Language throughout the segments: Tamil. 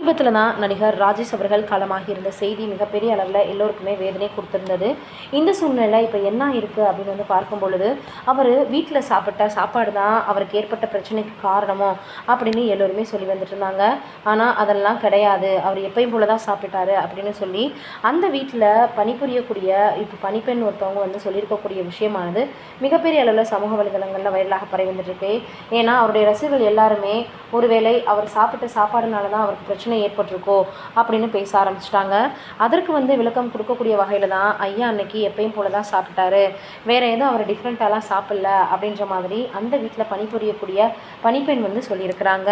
சமீபத்தில் தான் நடிகர் ராஜேஷ் அவர்கள் காலமாகி இருந்த செய்தி மிகப்பெரிய அளவில் எல்லோருக்குமே வேதனை கொடுத்துருந்தது. இந்த சூழ்நிலை இப்போ என்ன இருக்குது அப்படின்னு பார்க்கும் பொழுது, அவர் வீட்டில் சாப்பிட்ட சாப்பாடு தான் அவருக்கு ஏற்பட்ட பிரச்சனைக்கு காரணமோ அப்படின்னு எல்லோருமே சொல்லி வந்துட்டு இருந்தாங்க. ஆனால் அதெல்லாம் கிடையாது, அவர் எப்பயும் போல தான் சாப்பிட்டாரு அப்படின்னு சொல்லி அந்த வீட்டில் பணிபுரியக்கூடிய இப்போ பணிப்பெண் ஒருத்தவங்க சொல்லியிருக்கக்கூடிய விஷயமானது மிகப்பெரிய அளவில் சமூக வலைதளங்களில் வைரலாக பரவி வந்துட்டுருக்கு. ஏன்னா அவருடைய ரசிகர்கள் எல்லாருமே ஒருவேளை அவர் சாப்பிட்ட சாப்பாடுனால தான் அவருக்கு பிரச்சனை ஏற்பட்டிருக்கோ அப்படின்னு பேச ஆரம்பிச்சிட்டாங்க. அதற்கு விளக்கம் கொடுக்கக்கூடிய வகையில் தான் ஐயா அன்னைக்கு எப்பயும் போல தான் சாப்பிட்டாரு, வேறு எதுவும் அவர் டிஃப்ரெண்ட்டாலாம் சாப்பிடல அப்படின்ற மாதிரி அந்த வீட்டில் பணிபுரியக்கூடிய பணிப்பெண் சொல்லியிருக்கிறாங்க.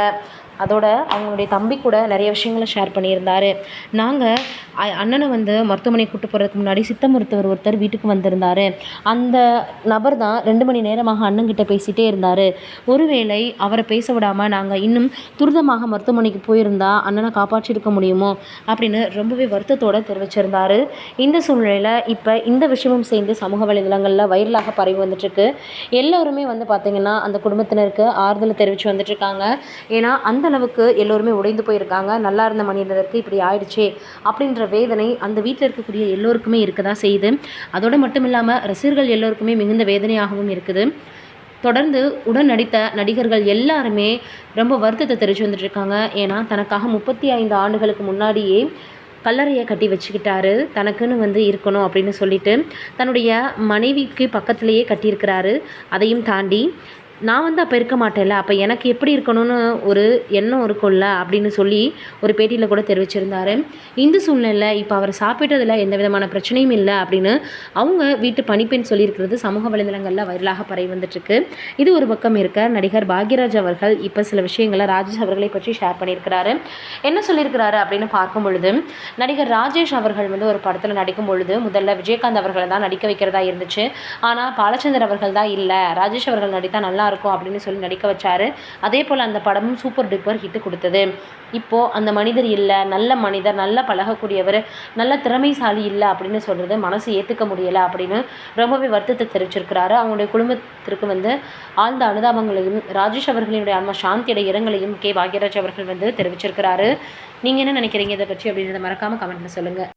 அதோட அவங்களுடைய தம்பி கூட நிறைய விஷயங்களை ஷேர் பண்ணியிருந்தார். நாங்கள் அண்ணனை மருத்துவமனை கூட்டு போகிறதுக்கு முன்னாடி சித்த மருத்துவர் ஒருத்தர் வீட்டுக்கு வந்திருந்தார். அந்த நபர் தான் 2 மணி நேரமாக அண்ணன்கிட்ட பேசிகிட்டே இருந்தார். ஒருவேளை அவரை பேச விடாமல் நாங்கள் இன்னும் துரிதமாக மருத்துவமனைக்கு போயிருந்தா அண்ணனை காப்பாற்றிருக்க முடியுமோ அப்படின்னு ரொம்பவே வருத்தத்தோடு தெரிவிச்சிருந்தார். இந்த சூழ்நிலையில் இப்போ இந்த விஷயமும் சேர்ந்து சமூக வலைதளங்களில் வைரலாக பரவி வந்துட்டுருக்கு. எல்லோருமே பார்த்திங்கன்னா அந்த குடும்பத்தினருக்கு ஆறுதலை தெரிவித்து வந்துட்டுருக்காங்க. ஏன்னா அந்த அளவுக்கு எல்லோருமே உடைந்து போயிருக்காங்க. நல்லா இருந்த மனிதருக்கு இப்படி ஆயிடுச்சே அப்படின்ற வேதனை அந்த வீட்டில் இருக்கக்கூடிய எல்லோருக்குமே இருக்க தான் செய்யுது. அதோடு மட்டும் இல்லாமல் ரசிகர்கள் எல்லோருக்குமே மிகுந்த வேதனையாகவும் இருக்குது. தொடர்ந்து உடன் நடித்த நடிகர்கள் எல்லாருமே ரொம்ப வருத்தத்தை தெரிவித்து வந்துட்டுருக்காங்க. ஏன்னா தனக்காக 35 ஆண்டுகளுக்கு முன்னாடியே கல்லறையை கட்டி வச்சுக்கிட்டாரு, தனக்குன்னு இருக்கணும் அப்படின்னு சொல்லிட்டு தன்னுடைய மனைவிக்கு பக்கத்துலேயே கட்டியிருக்கிறாரு. அதையும் தாண்டி நான் அப்போ இருக்க மாட்டேன்ல, அப்போ எனக்கு எப்படி இருக்கணும்னு ஒரு எண்ணம் இருக்கும்ல அப்படின்னு சொல்லி ஒரு பேட்டியில் கூட தெரிவிச்சிருந்தார். இந்த சூழ்நிலையில் இப்போ அவர் சாப்பிட்டதில் எந்த விதமான பிரச்சனையும் இல்லை அப்படின்னு அவங்க வீட்டு பணிப்பெண் சொல்லியிருக்கிறது சமூக வலைதளங்களில் வைரலாக பரவி வந்துட்டுருக்கு. இது ஒரு பக்கம் இருக்க, நடிகர் பாக்யராஜ் அவர்கள் இப்போ சில விஷயங்களை ராஜேஷ் அவர்களை பற்றி ஷேர் பண்ணியிருக்கிறாரு. என்ன சொல்லியிருக்கிறாரு அப்படின்னு பார்க்கும் பொழுது, நடிகர் ராஜேஷ் அவர்கள் ஒரு படத்தில் நடிக்கும் பொழுது முதல்ல விஜயகாந்த் அவர்களை தான் நடிக்க வைக்கிறதா இருந்துச்சு. ஆனால் பாலச்சந்தர் அவர்கள் தான் இல்லை, ராஜேஷ் அவர்கள் நடித்தா நல்லா இருக்கும் அப்படின்னு சொல்லி நடிக்க வச்சாரு. அதே போல் அந்த படமும் சூப்பர் டூப்பர் ஹிட் கொடுத்தது. இப்போது அந்த மனிதர் இல்லை, நல்ல மனிதர், நல்லா பழகக்கூடியவர், நல்ல திறமைசாலி இல்லை அப்படின்னு சொல்கிறது மனசு ஏற்றுக்க முடியலை அப்படின்னு ரொம்பவே வருத்தத்தை தெரிவிச்சிருக்கிறாரு. அவங்களுடைய குடும்பத்திற்கு ஆழ்ந்த அனுதாபங்களையும் ராஜேஷ் அவர்களினுடைய ஆன்ம சாந்தியோட இரங்கலையும் பாக்யராஜ் அவர்கள் தெரிவிச்சிருக்கிறாரு. நீங்கள் என்ன நினைக்கிறீங்க இதை பற்றி அப்படின்றத மறக்காமல் கமெண்ட்டில் சொல்லுங்கள்.